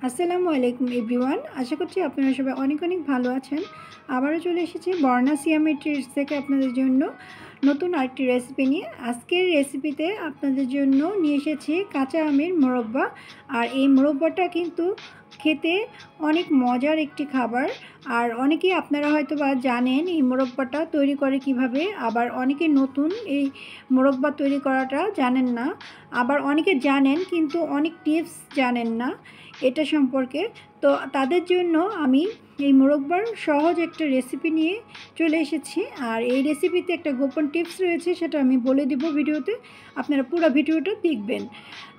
আসসালামু আলাইকুম এভরিওয়ান। আশা করছি আপনারা সবাই অনেক অনেক ভালো আছেন। আবারও চলে এসেছি বর্ণা সিয়ামের ট্রিটস থেকে আপনাদের জন্য নতুন আরেকটি রেসিপি নিয়ে। আজকের রেসিপিতে আপনাদের জন্য নিয়ে এসেছি কাঁচা আমের মোরব্বা। আর এই মোরব্বাটা কিন্তু খেতে অনেক মজার একটি খাবার। আর অনেকেই আপনারা হয়তো বা জানেন এই মোরব্বাটা তৈরি করে কিভাবে, আবার অনেকে নতুন এই মোরব্বা তৈরি করাটা জানেন না, আবার অনেকে জানেন কিন্তু অনেক টিপস জানেন না এটা সম্পর্কে। তো তাদের জন্য আমি এই মোরব্বার সহজ একটা রেসিপি নিয়ে চলে এসেছি। আর এই রেসিপিতে একটা গোপন টিপস রয়েছে, সেটা আমি বলে দিব ভিডিওতে, আপনারা পুরো ভিডিওটা দেখবেন।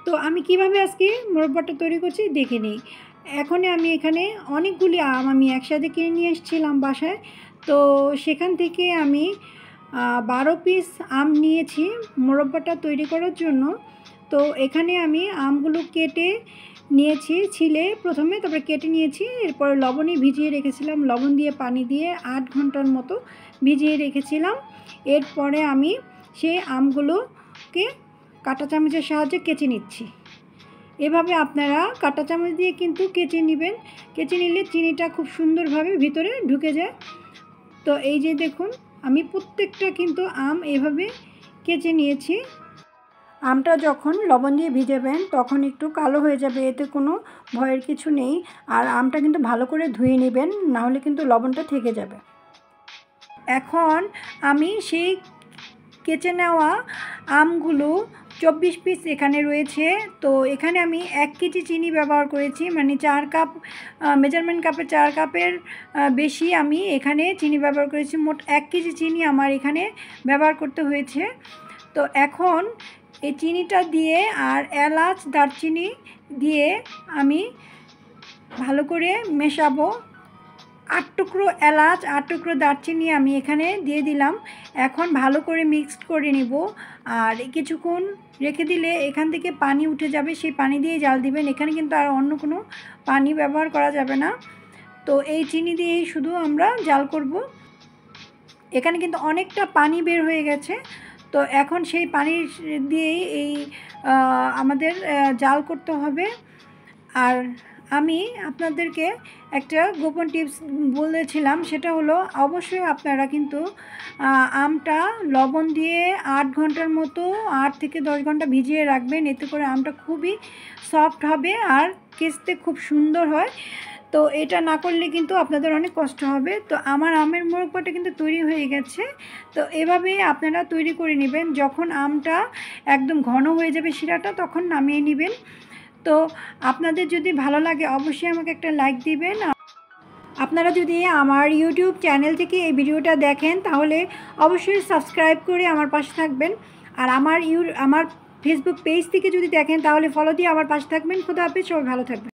তো আমি কিভাবে আজকে মোরব্বাটা তৈরি করছি দেখে নিই। এখন আমি এখানে অনেকগুলি আম আমি একসাথে কিনে নিয়ে এসেছিলাম বাসায়। তো সেখান থেকে আমি 12 পিস আম নিয়েছি মোরব্বাটা তৈরি করার জন্য। তো এখানে আমি আমগুলো কেটে নিয়েছি, ছিলে প্রথমে, তারপরে কেটে নিয়েছি। এরপর লবণে ভিজিয়ে রেখেছিলাম, লবণ দিয়ে পানি দিয়ে 8 ঘন্টার মতো ভিজিয়ে রেখেছিলাম। এরপরে আমি সেই আমগুলোকে কাঁটা চামচের সাহায্যে কেচে নিচ্ছি। এভাবে আপনারা কাঁটা চামচ দিয়ে কিন্তু কেচে নেবেন। কেচে নিলে চিনিটা খুব সুন্দরভাবে ভিতরে ঢুকে যায়। তো এই যে দেখুন, আমি প্রত্যেকটা কিন্তু আম এভাবে কেচে নিয়েছি। আমটা যখন লবণ দিয়ে ভিজাবেন তখন একটু কালো হয়ে যাবে, এতে কোনো ভয়ের কিছু নেই। আর আমটা কিন্তু ভালো করে ধুয়ে নেবেন, নাহলে কিন্তু লবণটা থেকে যাবে। এখন আমি সেই কেচে নেওয়া আমগুলো 24 পিস এখানে রয়েছে। তো এখানে আমি 1 কেজি চিনি ব্যবহার করেছি, মানে 4 কাপ মেজারমেন্ট কাপে 4 কাপের বেশি আমি এখানে চিনি ব্যবহার করেছি। মোট 1 কেজি চিনি আমার এখানে ব্যবহার করতে হয়েছে। তো এখন এই চিনিটা দিয়ে আর এলাচ দারচিনি দিয়ে আমি ভালো করে মেশাবো। 8 টুকরো এলাচ 8 টুকরো দারচিনি আমি এখানে দিয়ে দিলাম। এখন ভালো করে মিক্সড করে নিব। আর কিছুক্ষণ রেখে দিলে এখান থেকে পানি উঠে যাবে, সেই পানি দিয়ে জাল দিবেন। এখানে কিন্তু আর অন্য কোনো পানি ব্যবহার করা যাবে না। তো এই চিনি দিয়েই শুধু আমরা জাল করব। এখানে কিন্তু অনেকটা পানি বের হয়ে গেছে। তো এখন সেই পানি দিয়েই এই আমাদের জাল করতে হবে। আর আমি আপনাদেরকে একটা গোপন টিপস বলেছিলাম, সেটা হলো অবশ্যই আপনারা কিন্তু আমটা লবণ দিয়ে 8 ঘন্টার মতো 8 থেকে 10 ঘন্টা ভিজিয়ে রাখবেন। এতে করে আমটা খুবই সফট হবে আর কেচতে খুব সুন্দর হয়। তো এটা না করলে কিন্তু আপনাদের অনেক কষ্ট হবে। তো আমার আমের মোরব্বাটা কিন্তু তৈরি হয়ে গেছে। তো এভাবেই আপনারা তৈরি করে নেবেন। যখন আমটা একদম ঘন হয়ে যাবে শিরাটা, তখন নামিয়ে নেবেন। তো আপনাদের যদি ভালো লাগে অবশ্যই আমাকে একটা লাইক দিবেন। আপনারা যদি আমার ইউটিউব চ্যানেল থেকে এই ভিডিওটা দেখেন তাহলে অবশ্যই সাবস্ক্রাইব করে আমার পাশে থাকবেন। আর আমার ফেসবুক পেজ থেকে যদি দেখেন তাহলে ফলো দিয়ে আমার পাশে থাকবেন। খোদা হাফেজ, সবাই ভালো থাকবেন।